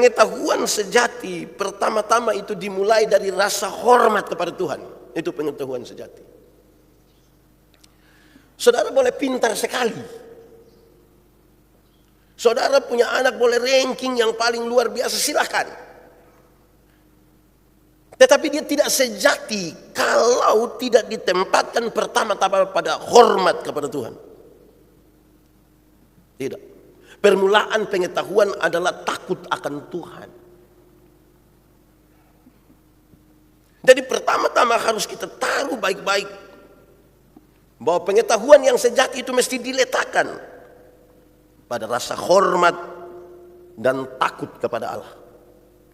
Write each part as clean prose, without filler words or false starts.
Pengetahuan sejati pertama-tama itu dimulai dari rasa hormat kepada Tuhan. Itu pengetahuan sejati. Saudara boleh pintar sekali. Saudara punya anak boleh ranking yang paling luar biasa, silakan. Tetapi dia tidak sejati kalau tidak ditempatkan pertama-tama pada hormat kepada Tuhan. Tidak. Permulaan pengetahuan adalah takut akan Tuhan. Jadi pertama-tama harus kita taruh baik-baik bahwa pengetahuan yang sejati itu mesti diletakkan pada rasa hormat dan takut kepada Allah.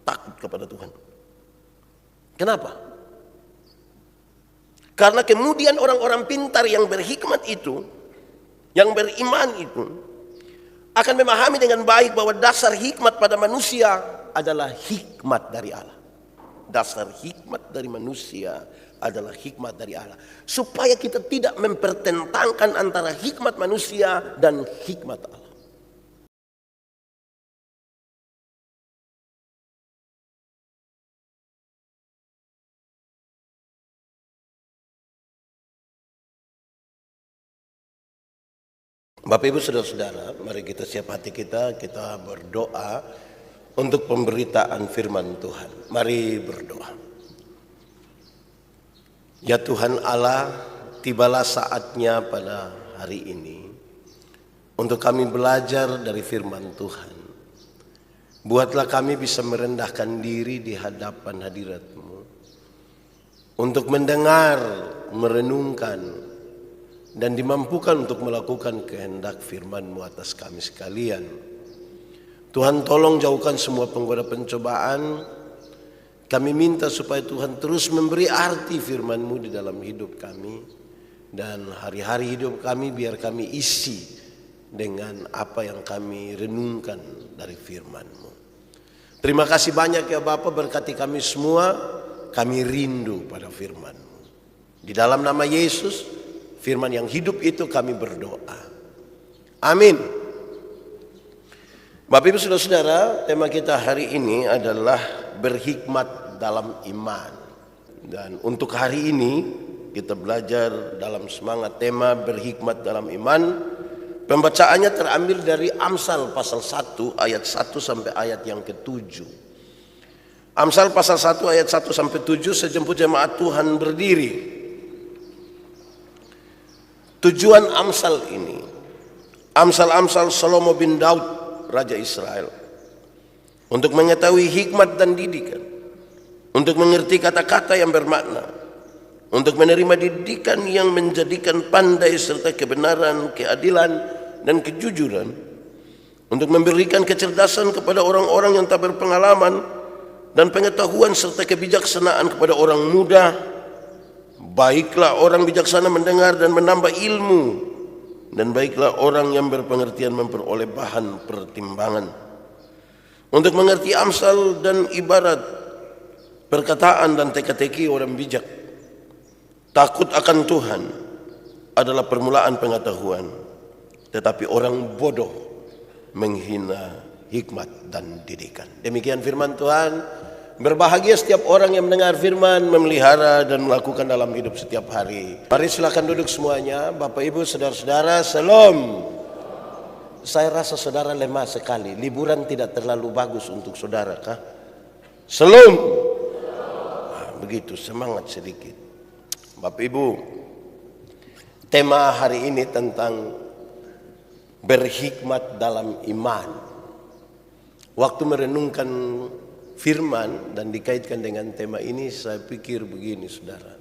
Takut kepada Tuhan. Kenapa? Karena kemudian orang-orang pintar yang berhikmat itu, yang beriman itu, akan memahami dengan baik bahwa dasar hikmat pada manusia adalah hikmat dari Allah. Dasar hikmat dari manusia adalah hikmat dari Allah. Supaya kita tidak mempertentangkan antara hikmat manusia dan hikmat Allah. Bapak Ibu saudara-saudara, mari kita siap hati kita berdoa untuk pemberitaan firman Tuhan. Mari berdoa. Ya Tuhan Allah, tibalah saatnya pada hari ini untuk kami belajar dari firman Tuhan. Buatlah kami bisa merendahkan diri di hadapan hadirat-Mu untuk mendengar, merenungkan, dan dimampukan untuk melakukan kehendak firman-Mu atas kami sekalian. Tuhan, tolong jauhkan semua penggoda pencobaan. Kami minta supaya Tuhan terus memberi arti firman-Mu di dalam hidup kami. Dan hari-hari hidup kami biar kami isi dengan apa yang kami renungkan dari firman-Mu. Terima kasih banyak ya Bapa, berkati kami semua. Kami rindu pada firman-Mu. Di dalam nama Yesus, firman yang hidup itu kami berdoa. Amin. Bapak Ibu saudara-saudara, tema kita hari ini adalah berhikmat dalam iman. Dan untuk hari ini kita belajar dalam semangat tema berhikmat dalam iman. Pembacaannya terambil dari Amsal pasal 1 ayat 1 sampai ayat yang ke-7. Amsal pasal 1 ayat 1 sampai 7, sejemput jemaat Tuhan berdiri. Tujuan Amsal ini, Amsal-Amsal Salomo bin Daud, Raja Israel, untuk mengetahui hikmat dan didikan, untuk mengerti kata-kata yang bermakna, untuk menerima didikan yang menjadikan pandai serta kebenaran, keadilan, dan kejujuran, untuk memberikan kecerdasan kepada orang-orang yang tak berpengalaman, dan pengetahuan serta kebijaksanaan kepada orang muda. Baiklah orang bijaksana mendengar dan menambah ilmu, dan baiklah orang yang berpengertian memperoleh bahan pertimbangan. Untuk mengerti amsal dan ibarat, perkataan dan teka-teki orang bijak. Takut akan Tuhan adalah permulaan pengetahuan, tetapi orang bodoh menghina hikmat dan didikan. Demikian firman Tuhan. Berbahagia setiap orang yang mendengar firman, memelihara dan melakukan dalam hidup setiap hari. Mari silakan duduk semuanya. Bapak Ibu saudara-saudara, salam. Saya rasa saudara lemah sekali. Liburan tidak terlalu bagus untuk saudara kah? Salam. Nah, begitu, semangat sedikit. Bapak Ibu, tema hari ini tentang berhikmat dalam iman. Waktu merenungkan firman dan dikaitkan dengan tema ini, saya pikir begini saudara.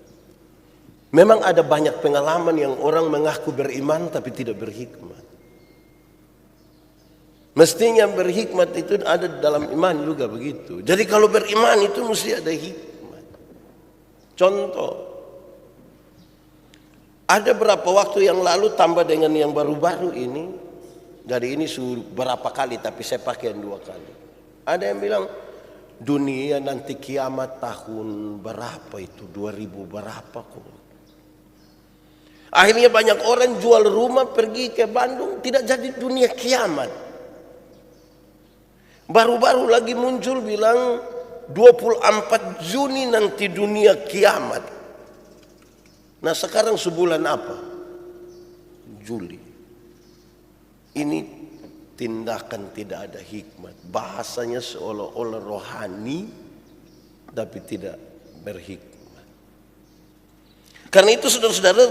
Memang ada banyak pengalaman yang orang mengaku beriman tapi tidak berhikmat. Mestinya berhikmat itu ada dalam iman juga begitu. Jadi kalau beriman itu mesti ada hikmat. Contoh, ada berapa waktu yang lalu tambah dengan yang baru-baru ini. Dari ini berapa kali tapi saya pakai yang 2 kali. Ada yang bilang dunia nanti kiamat tahun berapa itu, 2000 berapa kok. Akhirnya banyak orang jual rumah pergi ke Bandung, tidak jadi dunia kiamat. Baru-baru lagi muncul bilang 24 Juni nanti dunia kiamat. Nah sekarang sebulan apa? Juli. Ini tindakan tidak ada hikmat. Bahasanya seolah-olah rohani tapi tidak berhikmat. Karena itu saudara-saudara,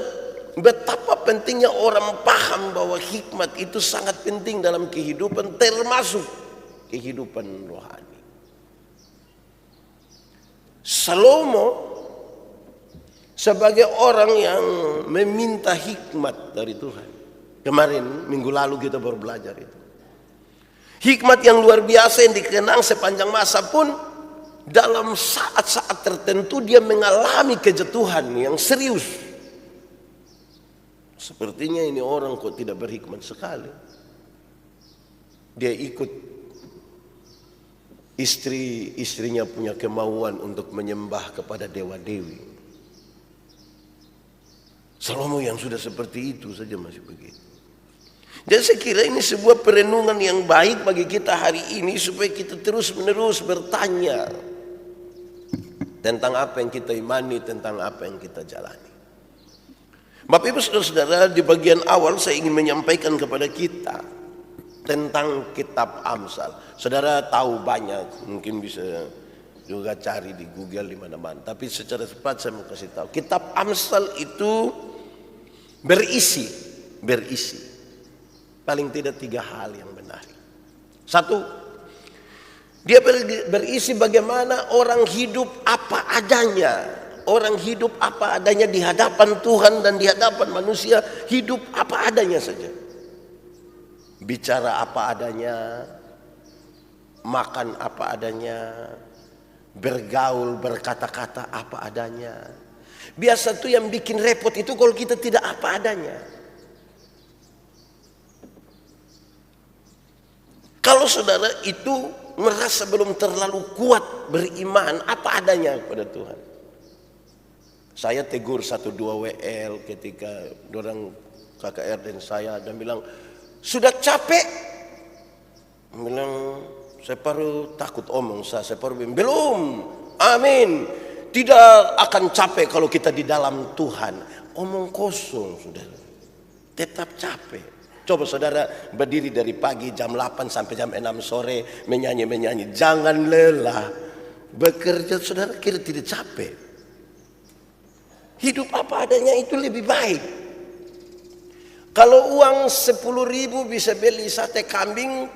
betapa pentingnya orang paham bahwa hikmat itu sangat penting dalam kehidupan, termasuk kehidupan rohani. Salomo sebagai orang yang meminta hikmat dari Tuhan. Kemarin minggu lalu kita baru belajar itu. Hikmat yang luar biasa yang dikenang sepanjang masa pun dalam saat-saat tertentu dia mengalami kejatuhan yang serius. Sepertinya ini orang kok tidak berhikmat sekali. Dia ikut istrinya punya kemauan untuk menyembah kepada dewa-dewi. Salomo yang sudah seperti itu saja masih begitu. Dan saya kira ini sebuah perenungan yang baik bagi kita hari ini supaya kita terus-menerus bertanya tentang apa yang kita imani, tentang apa yang kita jalani. Bapak Ibu Saudara-saudara, di bagian awal saya ingin menyampaikan kepada kita tentang kitab Amsal. Saudara tahu banyak, mungkin bisa juga cari di Google di mana-mana. Tapi secara cepat saya mau kasih tahu. Kitab Amsal itu berisi paling tidak 3 hal yang menarik. 1, dia berisi bagaimana orang hidup apa adanya. Orang hidup apa adanya di hadapan Tuhan dan di hadapan manusia, hidup apa adanya saja. Bicara apa adanya, makan apa adanya, bergaul, berkata-kata apa adanya. Biasa tuh yang bikin repot itu kalau kita tidak apa adanya. Kalau saudara itu merasa belum terlalu kuat beriman apa adanya kepada Tuhan. Saya tegur 1-2 WL ketika orang KKR dan saya dan bilang, sudah capek? Bilang, saya baru takut omong saya baru bilang, belum, amin. Tidak akan capek kalau kita di dalam Tuhan. Omong kosong, saudara. Tetap capek. Coba saudara berdiri dari pagi jam 8 sampai jam 6 sore menyanyi-menyanyi. Jangan lelah. Bekerja saudara kira tidak capek. Hidup apa adanya itu lebih baik. Kalau uang 10.000 bisa beli sate kambing,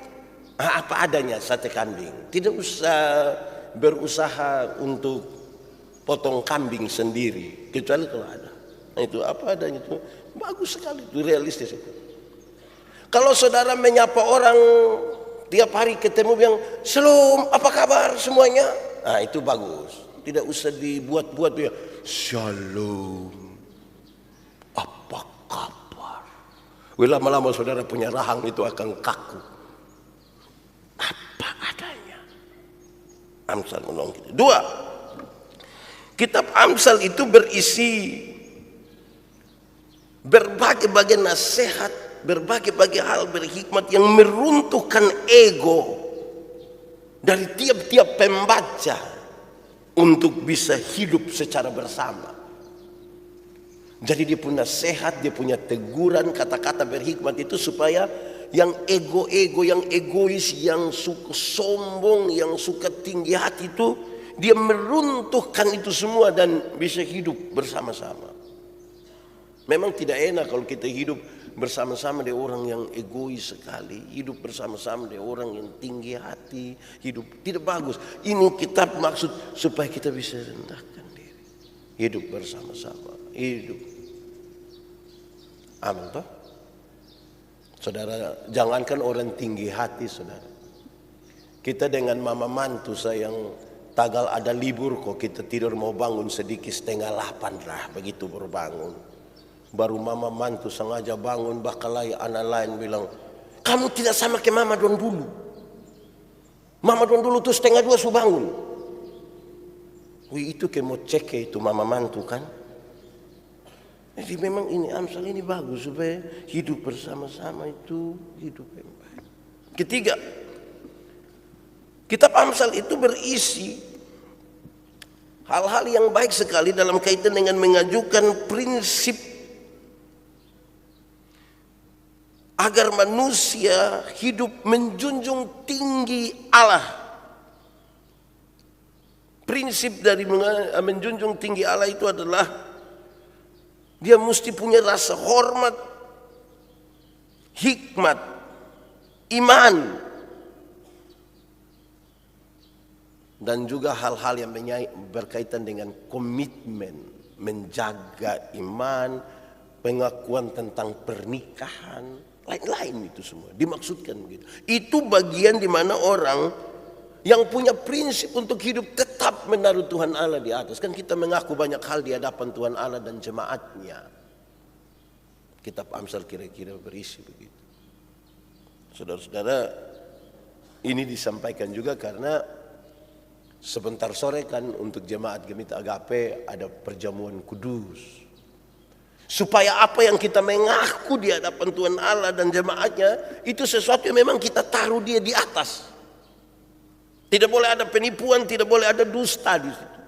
apa adanya sate kambing. Tidak usah berusaha untuk potong kambing sendiri, kecuali kalau ada. Nah itu apa adanya itu bagus sekali, itu realistis itu. Kalau saudara menyapa orang tiap hari ketemu yang shalom, apa kabar semuanya? Nah itu bagus. Tidak usah dibuat-buat ya. Shalom, apa kabar? Lama-lama saudara punya rahang itu akan kaku. Apa adanya. Amsal menolong kita. 2, kitab Amsal itu berisi berbagai-bagai nasihat, berbagai-bagai hal berhikmat yang meruntuhkan ego dari tiap-tiap pembaca untuk bisa hidup secara bersama. Jadi dia punya nasihat, dia punya teguran, kata-kata berhikmat itu supaya yang ego-ego, yang egois, yang suka sombong, yang suka tinggi hati itu dia meruntuhkan itu semua dan bisa hidup bersama-sama. Memang tidak enak kalau kita hidup bersama-sama dengan orang yang egois sekali, hidup bersama-sama dengan orang yang tinggi hati, hidup tidak bagus. Ini kitab maksud supaya kita bisa rendahkan diri, hidup bersama-sama, hidup. Amin toh? Saudara, jangankan orang tinggi hati, saudara. Kita dengan mama mantu saya yang tagal ada libur kok kita tidur mau bangun sedikit 7:30 lah begitu baru bangun. Baru mama mantu sengaja bangun, bakalai anak lain bilang, kamu tidak sama ke mama don dulu. Mama don dulu tuh 1:30 sudah bangun. Wih itu kayak mau cek itu mama mantu kan. Jadi memang ini Amsal ini bagus supaya hidup bersama-sama itu hidup yang baik. Ketiga, Kitab Amsal itu berisi hal-hal yang baik sekali dalam kaitan dengan mengajukan prinsip agar manusia hidup menjunjung tinggi Allah. Prinsip dari menjunjung tinggi Allah itu adalah dia mesti punya rasa hormat, hikmat, iman, dan juga hal-hal yang berkaitan dengan komitmen, menjaga iman, pengakuan tentang pernikahan, lain-lain itu semua dimaksudkan begitu. Itu bagian di mana orang yang punya prinsip untuk hidup tetap menaruh Tuhan Allah di atas. Kan kita mengaku banyak hal di hadapan Tuhan Allah dan jemaatnya. Kitab Amsal kira-kira berisi begitu. Saudara-saudara, ini disampaikan juga karena sebentar sore kan untuk jemaat Gemita Agape ada perjamuan kudus. Supaya apa yang kita mengaku di hadapan Tuhan Allah dan jemaatnya itu sesuatu yang memang kita taruh dia di atas. Tidak boleh ada penipuan, tidak boleh ada dusta di situ.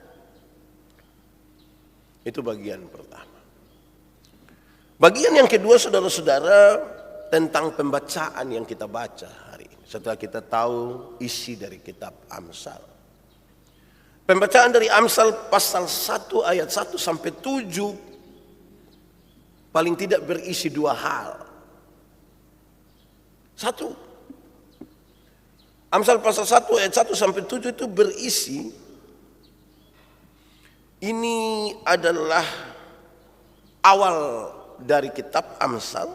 Itu bagian pertama. Bagian yang kedua, saudara-saudara, tentang pembacaan yang kita baca hari ini. Setelah kita tahu isi dari kitab Amsal. Pembacaan dari Amsal pasal 1 ayat 1 sampai 7 paling tidak berisi dua hal. Satu, Amsal pasal 1 ayat 1 sampai 7 itu berisi, ini adalah awal dari kitab Amsal,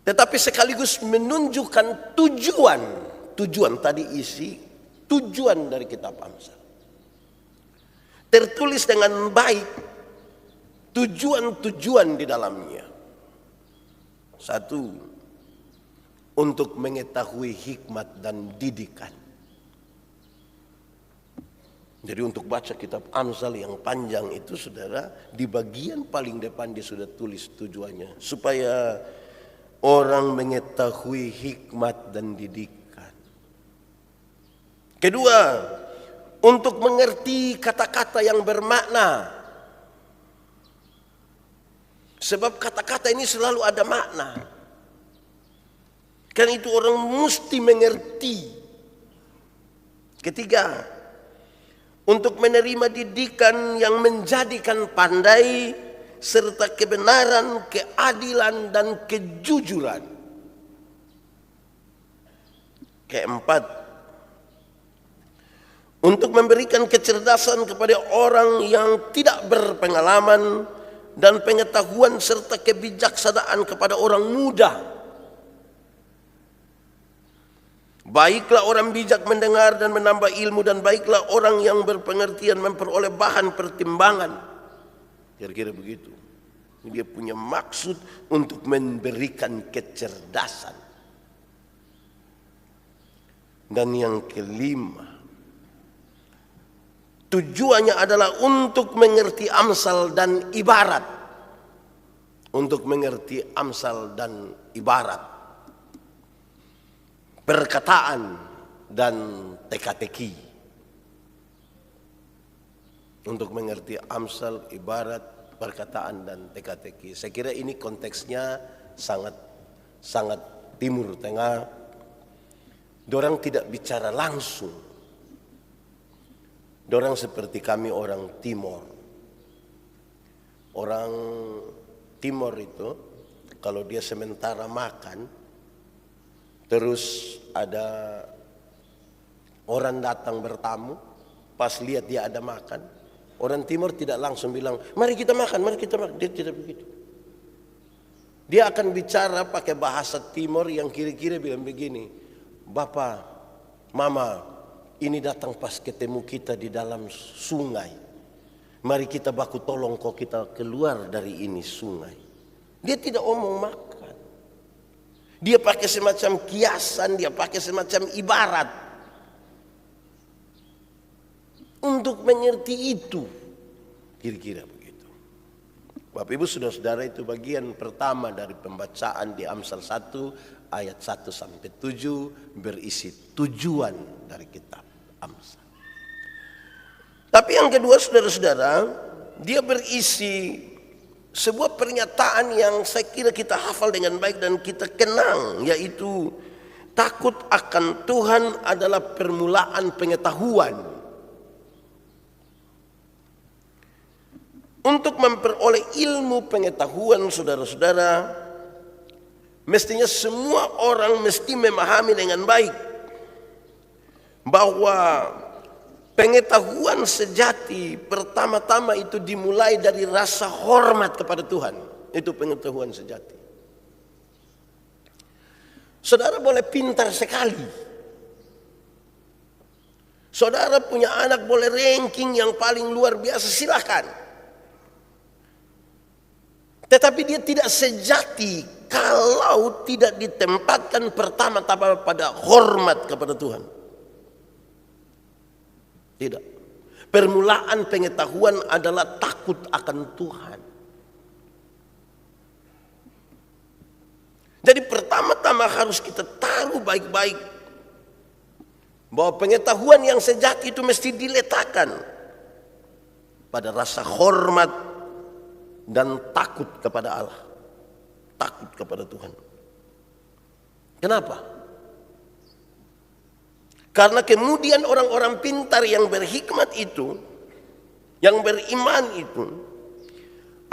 tetapi sekaligus menunjukkan tujuan tadi isi, tujuan dari kitab Amsal. Tertulis dengan baik tujuan-tujuan di dalamnya. Satu, untuk mengetahui hikmat dan didikan. Jadi untuk baca kitab Amsal yang panjang itu, saudara, di bagian paling depan dia sudah tulis tujuannya. Supaya orang mengetahui hikmat dan didikan. Kedua, untuk mengerti kata-kata yang bermakna. Sebab kata-kata ini selalu ada makna. Kan itu orang mesti mengerti. Ketiga, untuk menerima didikan yang menjadikan pandai serta kebenaran, keadilan dan kejujuran. Keempat, untuk memberikan kecerdasan kepada orang yang tidak berpengalaman dan pengetahuan serta kebijaksanaan kepada orang muda. Baiklah orang bijak mendengar dan menambah ilmu, dan baiklah orang yang berpengertian memperoleh bahan pertimbangan. Kira-kira begitu. Dia punya maksud untuk memberikan kecerdasan. Dan yang kelima, tujuannya adalah untuk mengerti Amsal dan ibarat. Untuk mengerti Amsal dan ibarat. Perkataan dan teka-teki. Untuk mengerti Amsal, ibarat, perkataan dan teka-teki. Saya kira ini konteksnya sangat Timur Tengah. Dorang tidak bicara langsung. Dorang seperti kami orang Timor. Orang Timor itu kalau dia sementara makan, terus ada orang datang bertamu, pas lihat dia ada makan, orang Timur tidak langsung bilang, mari kita makan, mari kita makan. Dia tidak begitu. Dia akan bicara pakai bahasa Timur yang kira-kira bilang begini, Bapak, Mama, ini datang pas ketemu kita di dalam sungai. Mari kita baku tolong kok kita keluar dari ini sungai. Dia tidak omong makan. Dia pakai semacam kiasan, dia pakai semacam ibarat. Untuk mengerti itu. Kira-kira begitu. Bapak Ibu saudara-saudara, itu bagian pertama dari pembacaan di Amsal 1 ayat 1 sampai 7 berisi tujuan dari kitab Amsal. Tapi yang kedua saudara-saudara, dia berisi sebuah pernyataan yang saya kira kita hafal dengan baik dan kita kenang, yaitu takut akan Tuhan adalah permulaan pengetahuan. Untuk memperoleh ilmu pengetahuan saudara-saudara, mestinya semua orang mesti memahami dengan baik bahwa pengetahuan sejati pertama-tama itu dimulai dari rasa hormat kepada Tuhan. Itu pengetahuan sejati. Saudara boleh pintar sekali. Saudara punya anak boleh ranking yang paling luar biasa, silakan. Tetapi dia tidak sejati kalau tidak ditempatkan pertama-tama pada hormat kepada Tuhan. Tidak. Permulaan pengetahuan adalah takut akan Tuhan. Jadi pertama-tama harus kita taruh baik-baik bahwa pengetahuan yang sejati itu mesti diletakkan pada rasa hormat dan takut kepada Allah, takut kepada Tuhan. Kenapa? Karena kemudian orang-orang pintar yang berhikmat itu, yang beriman itu,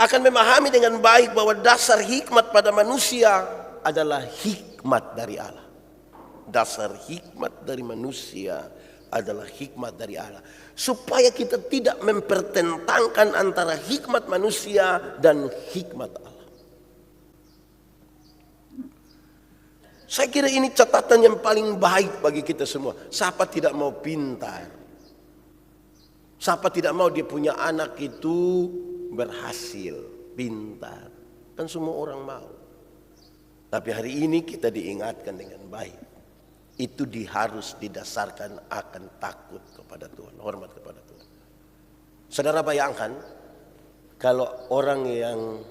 akan memahami dengan baik bahwa dasar hikmat pada manusia adalah hikmat dari Allah. Dasar hikmat dari manusia adalah hikmat dari Allah. Supaya kita tidak mempertentangkan antara hikmat manusia dan hikmat Allah. Saya kira ini catatan yang paling baik bagi kita semua. Siapa tidak mau pintar? Siapa tidak mau dia punya anak itu berhasil, pintar? Kan semua orang mau. Tapi hari ini kita diingatkan dengan baik. Itu harus didasarkan akan takut kepada Tuhan, hormat kepada Tuhan. Saudara bayangkan kalau orang yang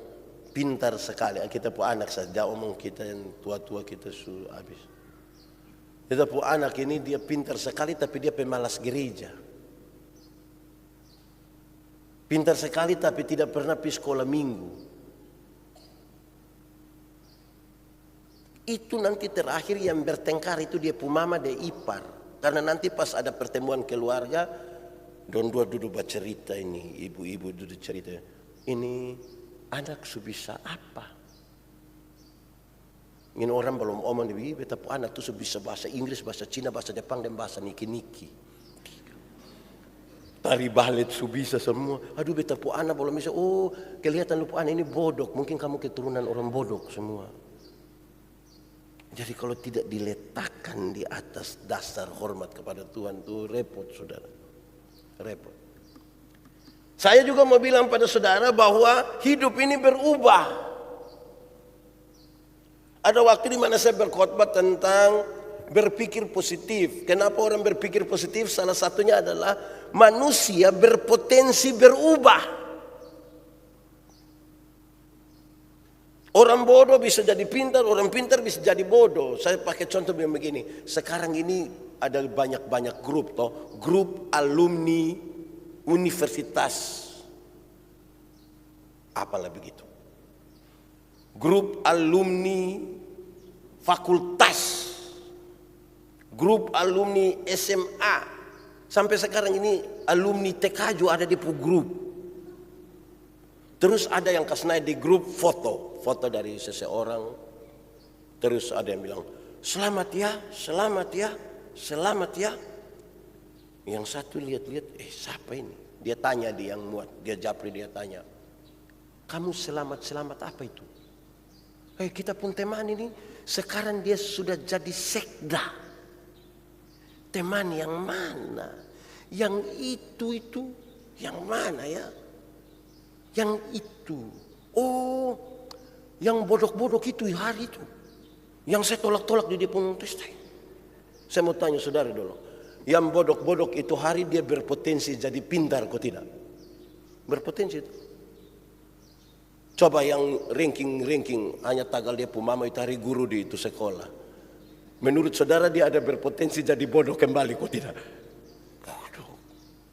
pintar sekali, kita pun anak saja, omong kita yang tua-tua kita sudah habis. Kita pun anak ini dia pintar sekali tapi dia pemalas gereja. Pintar sekali tapi tidak pernah pergi sekolah minggu. Itu nanti terakhir yang bertengkar itu dia pumama dia ipar. Karena nanti pas ada pertemuan keluarga, don dua duduk bercerita ini, ibu-ibu duduk cerita. Ini anak su bisa apa? Ini orang belum omong di beta anak tu su bisa bahasa Inggris, bahasa Cina, bahasa Jepang dan bahasa niki-niki. Tari balet su bisa semua. Aduh beta anak belum bisa. Oh kelihatan lupa anak ini bodoh. Mungkin kamu keturunan orang bodoh semua. Jadi kalau tidak diletakkan di atas dasar hormat kepada Tuhan itu repot saudara. Repot. Saya juga mau bilang pada saudara bahwa hidup ini berubah. Ada waktu di mana saya berkhotbah tentang berpikir positif. Kenapa orang berpikir positif? Salah satunya adalah manusia berpotensi berubah. Orang bodoh bisa jadi pintar, orang pintar bisa jadi bodoh. Saya pakai contoh begini. Sekarang ini ada banyak-banyak grup, toh. Grup alumni universitas. Apalah begitu. Grup alumni fakultas. Grup alumni SMA. Sampai sekarang ini alumni TK juga ada di grup. Terus ada yang kasih naik di grup foto dari seseorang. Terus ada yang bilang, selamat ya, selamat ya, selamat ya. Yang satu lihat-lihat, siapa ini? Dia tanya dia yang muat, dia japri dia tanya, kamu selamat apa itu? Kita pun teman ini, sekarang dia sudah jadi sekda. Teman yang mana? Yang itu, yang mana ya? Yang itu, oh, yang bodoh-bodoh itu hari itu, yang saya tolak-tolak di dia pun tes. Saya mau tanya saudara dulu, yang bodoh-bodoh itu hari dia berpotensi jadi pintar kok tidak? Berpotensi itu. Coba yang ranking hanya tagal dia mama itu hari guru di itu sekolah. Menurut saudara dia ada berpotensi jadi bodoh kembali kok tidak? Bodoh.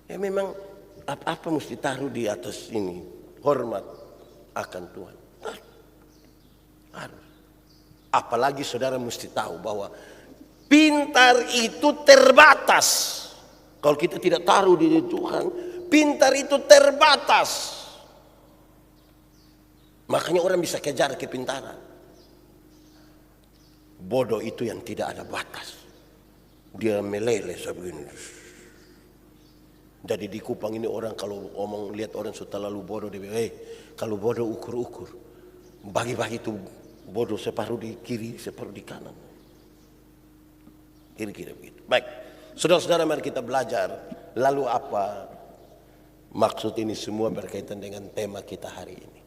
Ya memang apa mesti taruh di atas ini hormat akan Tuhan. Harus. Apalagi saudara mesti tahu bahwa pintar itu terbatas. Kalau kita tidak taruh di Tuhan, pintar itu terbatas. Makanya orang bisa kejar kepintaran. Bodoh itu yang tidak ada batas. Dia meleleh sebegini. Jadi di Kupang ini orang kalau omong lihat orang sudah terlalu bodoh, dia bilang, kalau bodoh ukur-ukur. Bagi-bagi itu bodoh separuh di kiri, separuh di kanan. Kira-kira begitu. Baik, saudara-saudara mari kita belajar. Lalu apa maksud ini semua berkaitan dengan tema kita hari ini.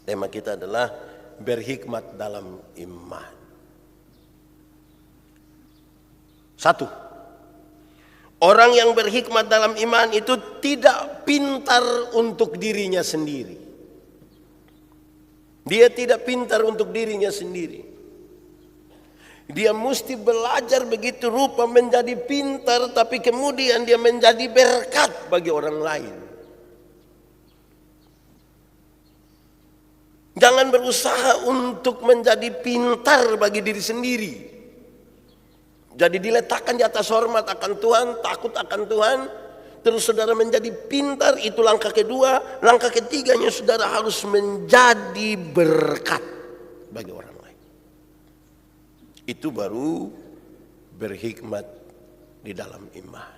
Tema kita adalah berhikmat dalam iman. Satu, orang yang berhikmat dalam iman itu tidak pintar untuk dirinya sendiri. Dia tidak pintar untuk dirinya sendiri. Dia mesti belajar begitu rupa menjadi pintar, tapi kemudian dia menjadi berkat bagi orang lain. Jangan berusaha untuk menjadi pintar bagi diri sendiri. Jadi diletakkan di atas hormat akan Tuhan, takut akan Tuhan. Terus saudara menjadi pintar, itu langkah kedua. Langkah ketiganya saudara harus menjadi berkat bagi orang lain. Itu baru berhikmat di dalam iman.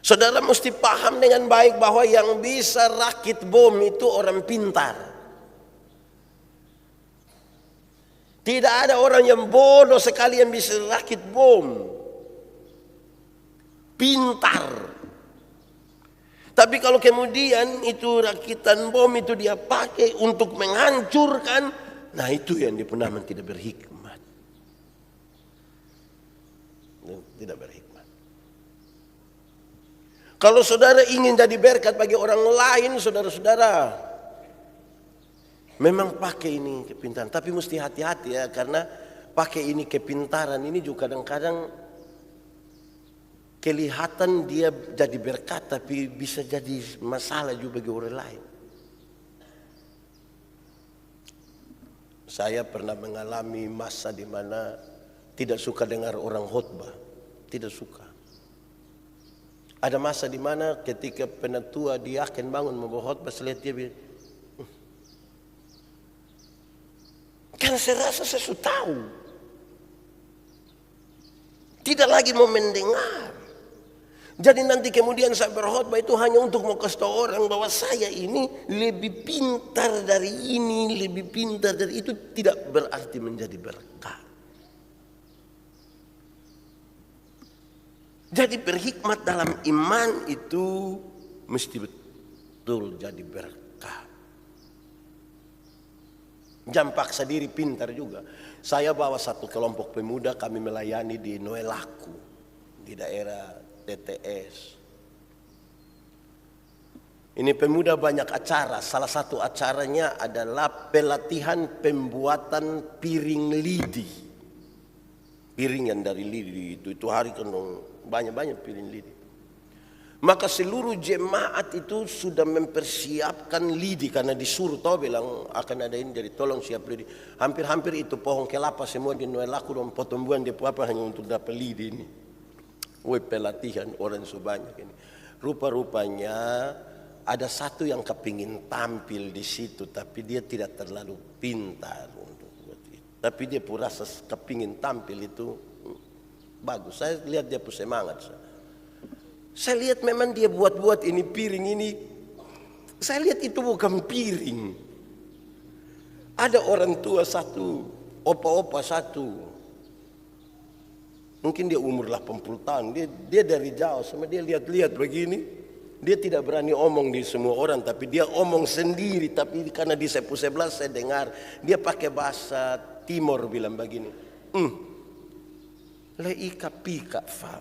Saudara mesti paham dengan baik bahwa yang bisa rakit bom itu orang pintar. Tidak ada orang yang bodoh sekali yang bisa rakit bom. Pintar. Tapi kalau kemudian itu rakitan bom itu dia pakai untuk menghancurkan, nah itu yang dipenaman tidak berhikmat. Tidak berhikmat. Kalau saudara ingin jadi berkat bagi orang lain, saudara-saudara, memang pakai ini kepintaran. Tapi mesti hati-hati ya, karena pakai ini kepintaran ini juga kadang-kadang kelihatan dia jadi berkat, tapi bisa jadi masalah juga bagi orang lain. Saya pernah mengalami masa di mana tidak suka dengar orang khotbah, tidak suka. Ada masa di mana ketika penatua dia akan bangun membawa khotbah, saya lihat dia bilang, kan saya rasa saya sudah tahu. Tidak lagi mau mendengar. Jadi nanti kemudian saya berkhotbah itu hanya untuk mau kasih tahu orang bahwa saya ini lebih pintar dari ini, lebih pintar dari itu, tidak berarti menjadi berkat. Jadi berhikmat dalam iman itu mesti betul jadi berkat. Jangan paksa diri pintar juga. Saya bawa satu kelompok pemuda, kami melayani di Noelaku, di daerah TTS. Ini pemuda banyak acara. Salah satu acaranya adalah pelatihan pembuatan piring lidi. Piring yang dari lidi itu hari kan banyak piring lidi. Maka seluruh jemaat itu sudah mempersiapkan lidi karena disuruh tahu bilang akan ada ini, jadi tolong siap lidi. Hampir-hampir itu pohon kelapa semua di Noelaku dan pertumbuhan di apa hanya untuk dapat lidi ini. Pelatihan orang sebanyak ini. Rupa-rupanya ada satu yang kepingin tampil di situ, tapi dia tidak terlalu pintar untuk buat itu. Tapi dia pun rasa kepingin tampil itu bagus. Saya lihat dia pun semangat. Saya lihat memang dia buat ini piring ini. Saya lihat itu bukan piring. Ada orang tua satu, opa-opa satu. Mungkin dia umur 80 tahun. Dia dari jauh sama dia lihat-lihat begini. Dia tidak berani omong di semua orang, tapi dia omong sendiri. Tapi karena di sebelah saya dengar, dia pakai bahasa Timor bilang begini. Lei kapika fa.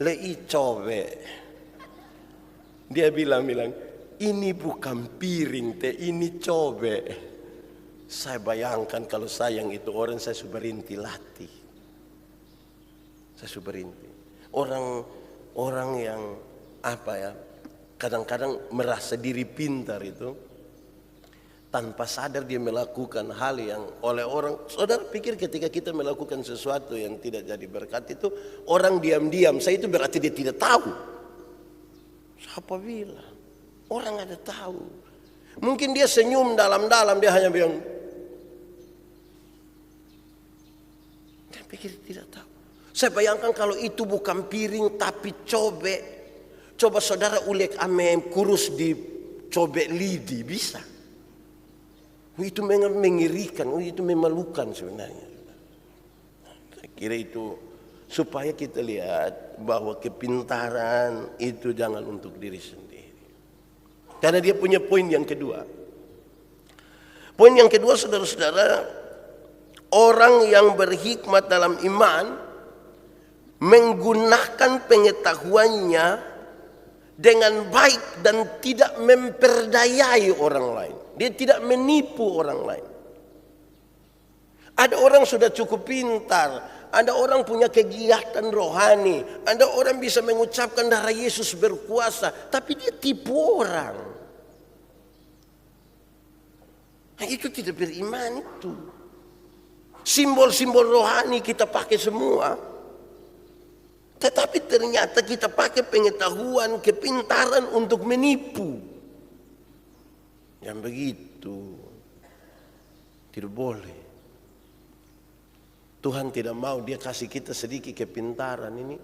Lei cobe. Dia bilang, ini bukan piring teh, ini cobek. Saya bayangkan kalau saya yang itu orang, saya sudah berhenti latih. Saya sudah berhenti. Orang yang apa ya, kadang-kadang merasa diri pintar itu, tanpa sadar dia melakukan hal yang oleh orang. Saudara pikir ketika kita melakukan sesuatu yang tidak jadi berkat itu, orang diam-diam, saya itu berarti dia tidak tahu. Siapa bilang? Orang ada tahu. Mungkin dia senyum dalam-dalam, dia hanya bilang, dia pikir tidak tahu. Saya bayangkan kalau itu bukan piring tapi cobek. Coba saudara ulek ame kurus di cobek lidi, bisa. Itu mengerikan, itu memalukan sebenarnya. Saya kira itu supaya kita lihat bahwa kepintaran itu jangan untuk diri sendiri. Karena dia punya poin yang kedua. Poin yang kedua, saudara-saudara, orang yang berhikmat dalam iman menggunakan pengetahuannya dengan baik dan tidak memperdayai orang lain. Dia tidak menipu orang lain. Ada orang sudah cukup pintar, ada orang punya kegiatan rohani, ada orang bisa mengucapkan darah Yesus berkuasa, tapi dia tipu orang. Nah, itu tidak beriman itu. Simbol-simbol rohani kita pakai semua. Tetapi ternyata kita pakai pengetahuan, kepintaran untuk menipu. Yang begitu tidak boleh. Tuhan tidak mau, dia kasih kita sedikit kepintaran ini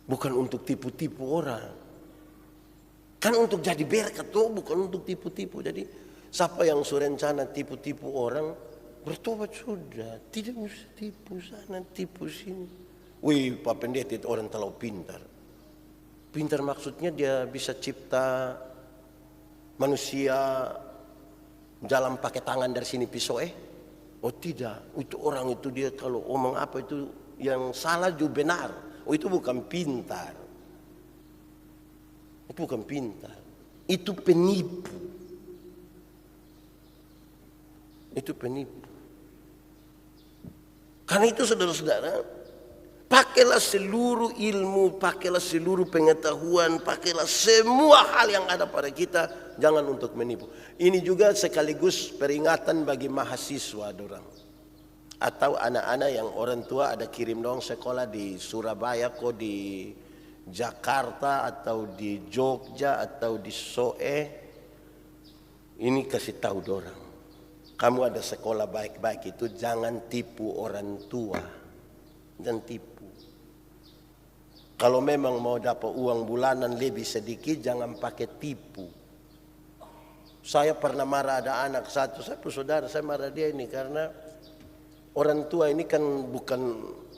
bukan untuk tipu-tipu orang. Kan untuk jadi berkat tuh, bukan untuk tipu-tipu. Jadi siapa yang surencana tipu-tipu orang, bertobat sudah. Tidak usah tipu sana, tipu sini. Wih, Pak Pendeta itu orang terlalu pintar. Pintar maksudnya dia bisa cipta manusia jalan pakai tangan dari sini pisau Oh tidak, itu orang itu dia kalau omong apa itu yang salah juga benar. Oh itu bukan pintar. Itu bukan pintar. Itu penipu. Itu penipu. Karena itu saudara-saudara, pakailah seluruh ilmu, pakailah seluruh pengetahuan, pakailah semua hal yang ada pada kita, jangan untuk menipu. Ini juga sekaligus peringatan bagi mahasiswa dorang. Atau anak-anak yang orang tua ada kirim dong sekolah di Surabaya, kok di Jakarta atau di Jogja atau di Soe. Ini kasih tahu dorang. Kamu ada sekolah baik-baik itu, jangan tipu orang tua. Jangan tipu. Kalau memang mau dapat uang bulanan lebih sedikit, jangan pakai tipu. Saya pernah marah ada anak satu saudara, saya marah dia ini karena orang tua ini kan bukan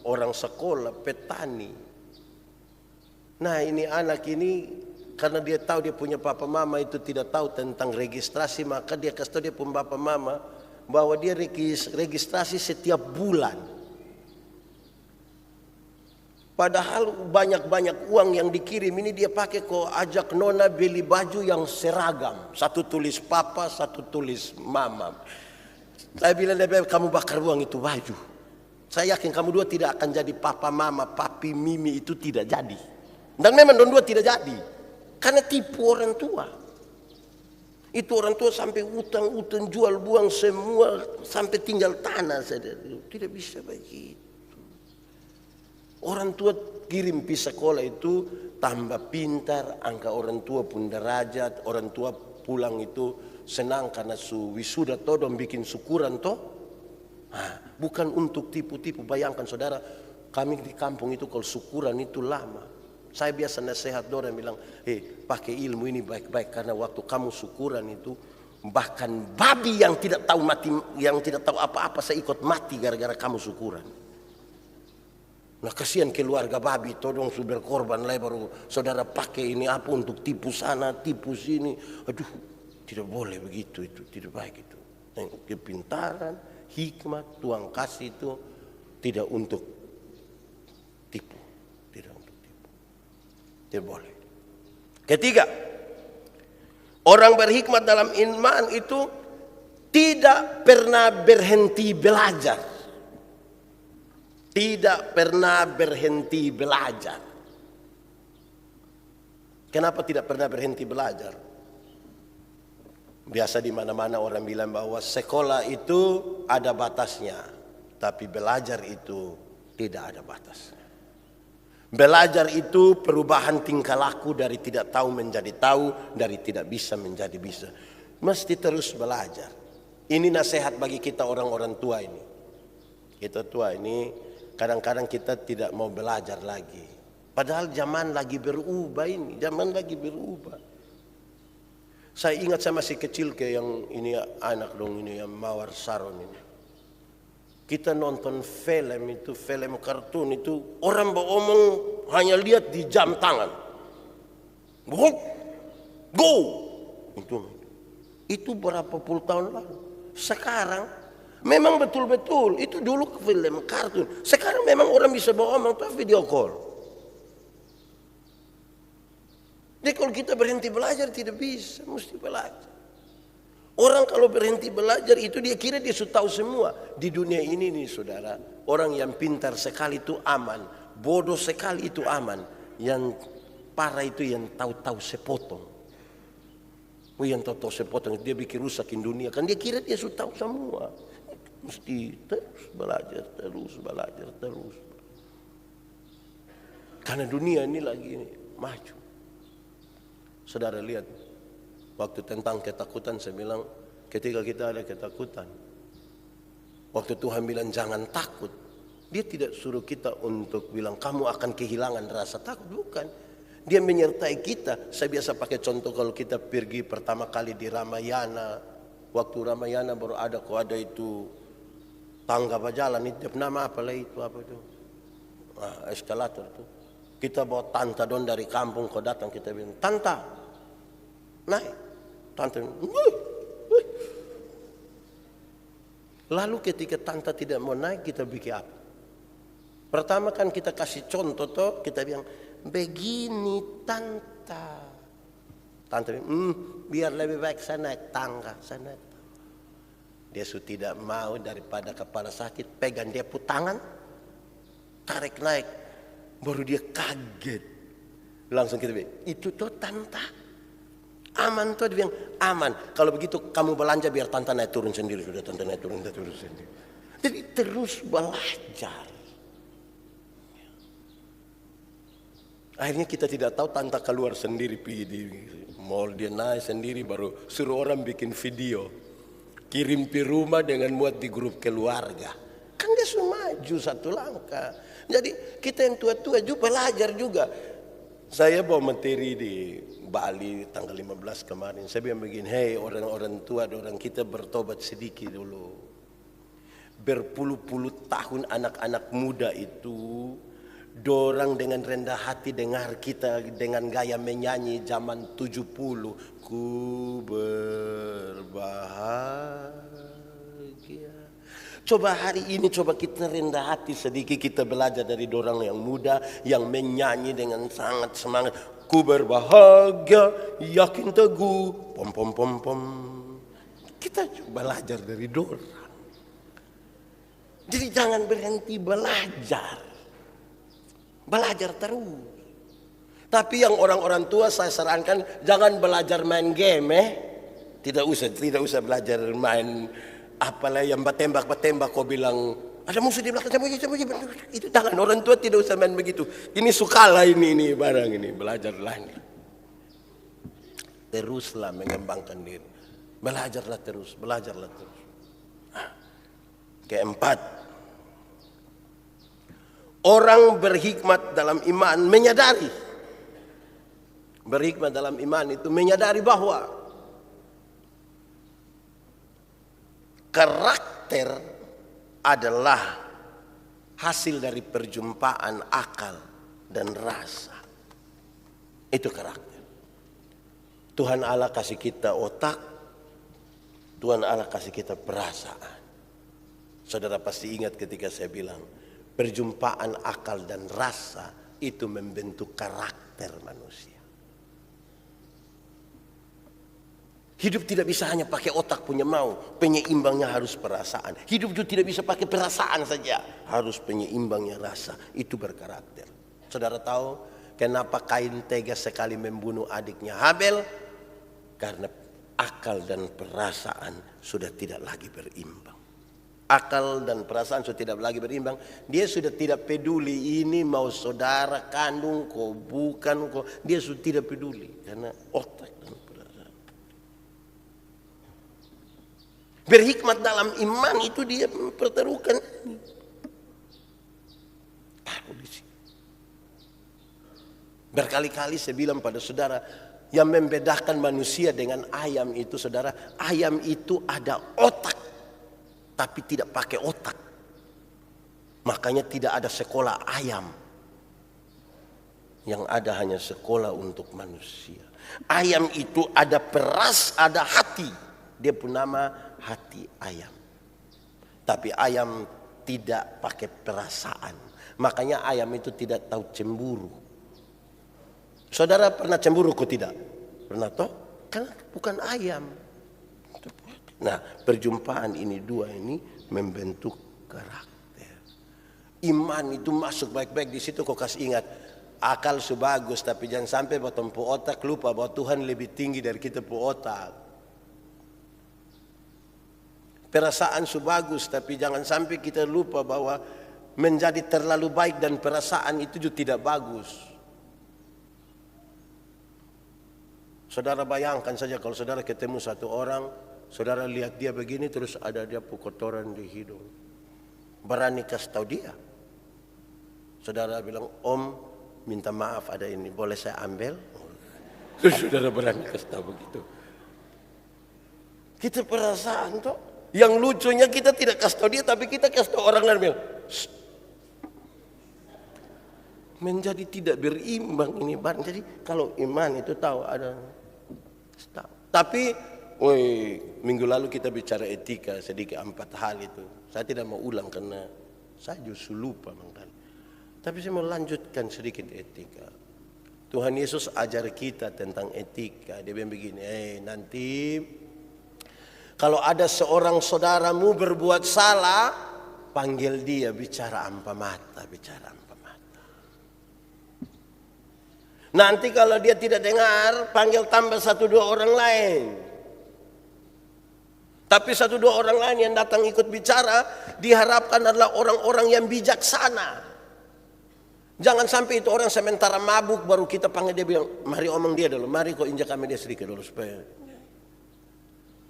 orang sekolah, petani. Nah ini anak ini karena dia tahu dia punya papa mama itu tidak tahu tentang registrasi, maka dia kasih tahu dia punya papa mama bahwa dia registrasi setiap bulan. Padahal banyak-banyak uang yang dikirim ini dia pakai kok ajak nona beli baju yang seragam. Satu tulis papa, satu tulis mama. Saya bilang, kamu bakar uang itu baju. Saya yakin kamu dua tidak akan jadi papa mama, papi mimi itu tidak jadi. Dan memang dua tidak jadi. Karena tipu orang tua. Itu orang tua sampai utang-utang jual buang semua sampai tinggal tanah saja. Tidak bisa begitu. Orang tua kirim pergi sekolah itu tambah pintar, angka orang tua pun derajat, orang tua pulang itu senang karena su wisuda toh dong bikin syukuran toh. Nah, bukan untuk tipu-tipu. Bayangkan saudara, kami di kampung itu kalau syukuran itu lama. Saya biasa nasihat orang bilang, pakai ilmu ini baik-baik karena waktu kamu syukuran itu bahkan babi yang tidak tahu mati, yang tidak tahu apa-apa saya ikut mati gara-gara kamu syukuran. Nah kasihan keluarga babi, tolong sudah berkorban lah baru saudara pakai ini apa untuk tipu sana, tipu sini. Aduh, tidak boleh begitu, itu tidak baik itu. Kepintaran, hikmat, Tuhan kasih itu tidak untuk tipu, tidak untuk tipu, tidak boleh. Ketiga, Orang berhikmat dalam iman itu tidak pernah berhenti belajar. Tidak pernah berhenti belajar. Kenapa tidak pernah berhenti belajar? Biasa di mana-mana orang bilang bahwa sekolah itu ada batasnya, tapi belajar itu tidak ada batasnya. Belajar itu perubahan tingkah laku dari tidak tahu menjadi tahu, dari tidak bisa menjadi bisa. Mesti terus belajar. Ini nasihat bagi kita orang-orang tua ini. Kita tua ini kadang-kadang kita tidak mau belajar lagi. Padahal zaman lagi berubah ini, zaman lagi berubah. Saya ingat saya masih kecil kayak yang ini anak dong ini yang Mawar Saron ini. Kita nonton film itu, film kartun itu, orang beromong hanya lihat di jam tangan. Go, go. Itu berapa puluh tahun lalu. Sekarang memang betul-betul itu dulu film kartun. Sekarang memang orang bisa beromong tuh video call. Jadi kalau kita berhenti belajar tidak bisa, mesti belajar. Orang kalau berhenti belajar itu dia kira dia sudah tahu semua. Di dunia ini nih saudara, orang yang pintar sekali itu aman, bodoh sekali itu aman. Yang parah itu yang tahu-tahu sepotong. Yang tahu-tahu sepotong dia bikin rusakin dunia. Kan dia kira dia sudah tahu semua. Mesti terus belajar, terus belajar, terus. Karena dunia ini lagi maju. Saudara lihat. Waktu tentang ketakutan saya bilang ketika kita ada ketakutan. Waktu Tuhan bilang jangan takut. Dia tidak suruh kita untuk bilang kamu akan kehilangan rasa takut. Bukan. Dia menyertai kita. Saya biasa pakai contoh kalau kita pergi pertama kali di Ramayana. Waktu Ramayana baru ada itu tangga berjalan. Itu nama apa lah itu apa itu? Eskalator itu. Kita bawa tanta don dari kampung kau datang kita bilang tanta naik. Tante, lalu ketika tante tidak mau naik kita bikin apa? Pertama kan kita kasih contoh toh, kita bilang begini tante. Tante biar lebih baik saya naik tangga, saya naik. Dia sudah tidak mau daripada kepala sakit, pegang dia tangan, tarik naik, baru dia kaget. Langsung kita bilang itu toh tante. Aman tuh dia bilang aman. Kalau begitu kamu belanja biar tante naik turun sendiri. Sudah tante naik turun sendiri. Jadi terus belajar. Akhirnya kita tidak tahu tante keluar sendiri pergi di mall dia naik sendiri baru suruh orang bikin video. Kirim di rumah dengan muat di grup keluarga. Kan dia sudah maju satu langkah. Jadi kita yang tua-tua juga belajar juga. Saya bawa materi di Bali tanggal 15 kemarin. Saya bilang begini, hei orang-orang tua, orang kita bertobat sedikit dulu. Berpuluh-puluh tahun anak-anak muda itu, dorang dengan rendah hati dengar kita dengan gaya menyanyi zaman 70. Ku berbahagia. Coba hari ini coba kita rendah hati sedikit, kita belajar dari dorang yang muda yang menyanyi dengan sangat semangat. Ku berbahagia, yakin teguh, pom pom pom pom. Kita coba belajar dari dorang. Jadi jangan berhenti belajar. Belajar terus. Tapi yang orang-orang tua saya sarankan jangan belajar main game. Tidak usah belajar main apalah yang bertembak kau bilang ada musuh di belakang itu jangan, orang tua tidak usah main begitu. Ini sukalah ini barang ini belajar lagi. Teruslah mengembangkan diri. Belajarlah terus. Keempat, orang berhikmat dalam iman menyadari. Berhikmat dalam iman itu menyadari bahwa karakter adalah hasil dari perjumpaan akal dan rasa. Itu karakter. Tuhan Allah kasih kita otak, Tuhan Allah kasih kita perasaan. Saudara pasti ingat ketika saya bilang perjumpaan akal dan rasa itu membentuk karakter manusia. Hidup tidak bisa hanya pakai otak punya mau, penyeimbangnya harus perasaan. Hidup juga tidak bisa pakai perasaan saja, harus penyeimbangnya rasa. Itu berkarakter. Saudara tahu kenapa Kain tega sekali membunuh adiknya Habel? Karena akal dan perasaan sudah tidak lagi berimbang. Akal dan perasaan sudah tidak lagi berimbang. Dia sudah tidak peduli ini mau saudara kandung kok bukan kok. Dia sudah tidak peduli karena otak dan perasaan. Berhikmat dalam iman itu dia mempertaruhkan ini. Berkali-kali saya bilang pada saudara, yang membedakan manusia dengan ayam itu saudara, ayam itu ada otak tapi tidak pakai otak. Makanya tidak ada sekolah ayam. Yang ada hanya sekolah untuk manusia. Ayam itu ada peras, ada hati. Dia pun nama hati ayam. Tapi ayam tidak pakai perasaan. Makanya ayam itu tidak tahu cemburu. Saudara pernah cemburu kok tidak? Pernah toh? Karena bukan ayam. Nah, perjumpaan ini dua ini membentuk karakter. Iman itu masuk baik-baik di situ. Kau kasih ingat, akal sebagus tapi jangan sampai potong pu otak lupa bahwa Tuhan lebih tinggi dari kita pu otak. Perasaan sebagus tapi jangan sampai kita lupa bahwa menjadi terlalu baik dan perasaan itu juga tidak bagus. Saudara bayangkan saja kalau saudara ketemu satu orang, saudara lihat dia begini terus ada dia kotoran di hidung. Berani kasih tahu dia. Saudara bilang, "Om, minta maaf ada ini, boleh saya ambil?" Terus saudara berani kasih tahu begitu. Kita perasaan toh. Yang lucunya kita tidak kasih tahu dia tapi kita kasih tahu orang lain bilang, "Shh." Menjadi tidak berimbang ini. Jadi kalau iman itu tahu ada. Tapi minggu lalu kita bicara etika sedikit 4 hal itu. Saya tidak mau ulang karena saya justru lupa mangkali. Tapi saya mau lanjutkan sedikit etika. Tuhan Yesus ajar kita tentang etika. Dia bilang begini, nanti kalau ada seorang saudaramu berbuat salah, panggil dia bicara ampa mata, bicara ampa mata. Nanti kalau dia tidak dengar, panggil tambah 1-2 orang lain. Tapi 1-2 orang lain yang datang ikut bicara diharapkan adalah orang-orang yang bijaksana. Jangan sampai itu orang sementara mabuk baru kita panggil dia bilang, "Mari omong dia dulu, mari kau injak kami dia sedikit dulu supaya."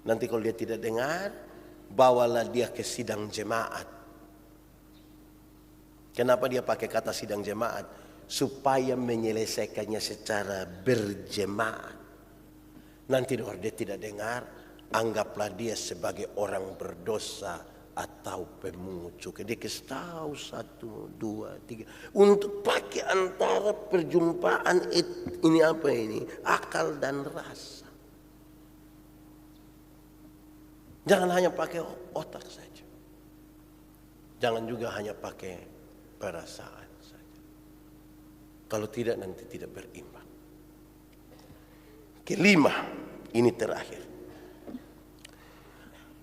Nanti kalau dia tidak dengar, bawalah dia ke sidang jemaat. Kenapa dia pakai kata sidang jemaat? Supaya menyelesaikannya secara berjemaat. Nanti kalau dia tidak dengar, anggaplah dia sebagai orang berdosa atau pemungut cukai. Dia kasih tahu 1, 2, 3. Untuk pakai antara perjumpaan ini apa ini? Akal dan rasa. Jangan hanya pakai otak saja. Jangan juga hanya pakai perasaan. Kalau tidak nanti tidak berimbang. Kelima, ini terakhir.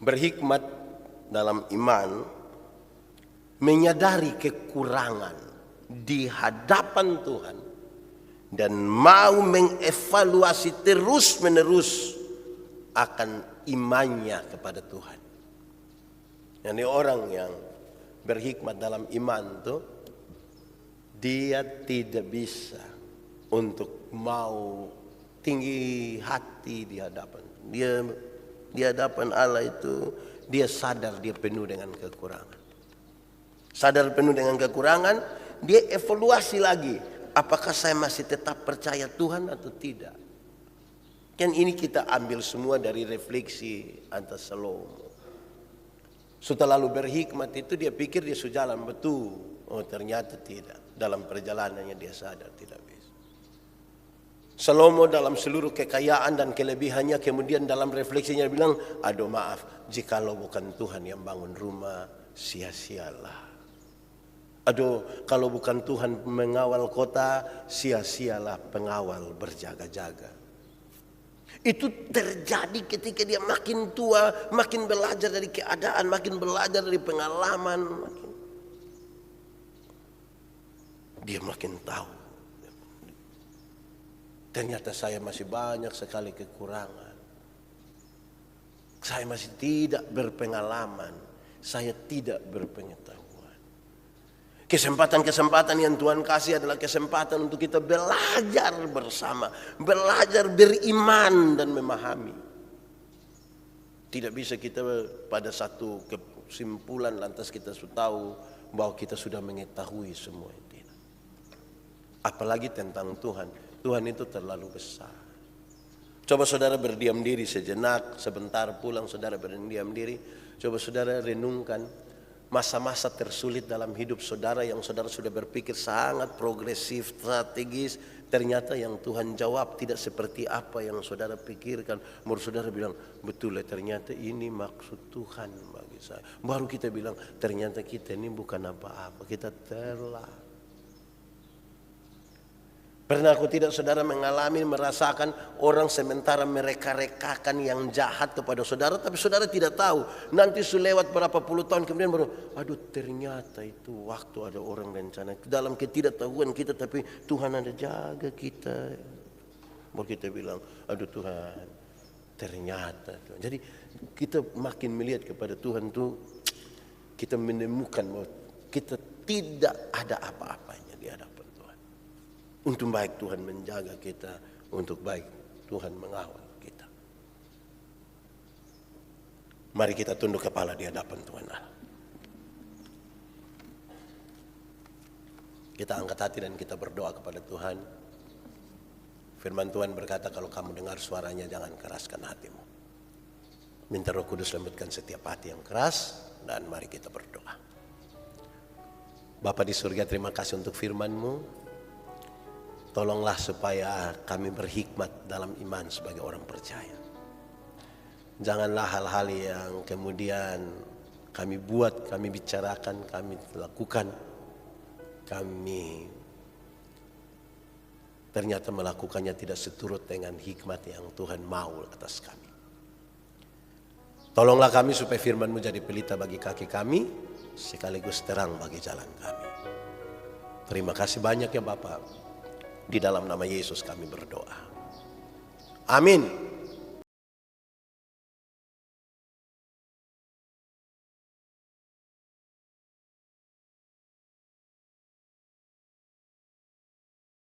Berhikmat dalam iman, menyadari kekurangan di hadapan Tuhan dan mau mengevaluasi terus-menerus akan imannya kepada Tuhan. Ini orang yang berhikmat dalam iman tuh, dia tidak bisa untuk mau tinggi hati di hadapan. Dia di hadapan Allah itu dia sadar dia penuh dengan kekurangan. Sadar penuh dengan kekurangan, dia evaluasi lagi. Apakah saya masih tetap percaya Tuhan atau tidak? Kan ini kita ambil semua dari refleksi atas Salomo. Setelah lalu berhikmat itu dia pikir dia sudah jalan betul. Oh ternyata tidak. Dalam perjalanannya dia sadar tidak bisa. Salomo dalam seluruh kekayaan dan kelebihannya kemudian dalam refleksinya bilang, aduh maaf, jikalau bukan Tuhan yang bangun rumah, sia-sialah. Aduh, kalau bukan Tuhan mengawal kota, sia-sialah pengawal berjaga-jaga. Itu terjadi ketika dia makin tua, makin belajar dari keadaan, makin belajar dari pengalaman, dia makin tahu. Ternyata saya masih banyak sekali kekurangan. Saya masih tidak berpengalaman. Saya tidak berpengetahuan. Kesempatan-kesempatan yang Tuhan kasih adalah kesempatan untuk kita belajar bersama. Belajar beriman dan memahami. Tidak bisa kita pada satu kesimpulan lantas kita sudah tahu bahwa kita sudah mengetahui semua itu. Apalagi tentang Tuhan. Tuhan itu terlalu besar. Coba saudara berdiam diri sejenak, sebentar pulang saudara berdiam diri. Coba saudara renungkan masa-masa tersulit dalam hidup saudara yang saudara sudah berpikir sangat progresif, strategis. Ternyata yang Tuhan jawab tidak seperti apa yang saudara pikirkan. Baru saudara bilang, betul ya ternyata ini maksud Tuhan bagi saya. Baru kita bilang, ternyata kita ini bukan apa-apa, kita telah. Pernah aku tidak saudara mengalami, merasakan orang sementara mereka-rekakan yang jahat kepada saudara, tapi saudara tidak tahu. Nanti lewat berapa puluh tahun kemudian baru, aduh ternyata itu waktu ada orang rencana. Dalam ketidaktahuan kita, tapi Tuhan ada jaga kita. Baru kita bilang, aduh Tuhan, ternyata. Jadi kita makin melihat kepada Tuhan tuh, kita menemukan bahwa kita tidak ada apa-apanya di hadapan. Untuk baik Tuhan menjaga kita, untuk baik Tuhan mengawal kita. Mari kita tunduk kepala di hadapan Tuhan Allah. Kita angkat hati dan kita berdoa kepada Tuhan. Firman Tuhan berkata, kalau kamu dengar suaranya jangan keraskan hatimu. Minta Roh Kudus lembutkan setiap hati yang keras, dan mari kita berdoa. Bapa di surga, terima kasih untuk firman-Mu. Tolonglah supaya kami berhikmat dalam iman sebagai orang percaya. Janganlah hal-hal yang kemudian kami buat, kami bicarakan, kami lakukan, kami ternyata melakukannya tidak seturut dengan hikmat yang Tuhan mau atas kami. Tolonglah kami supaya firman-Mu jadi pelita bagi kaki kami, sekaligus terang bagi jalan kami. Terima kasih banyak ya Bapak. Di dalam nama Yesus kami berdoa. Amin.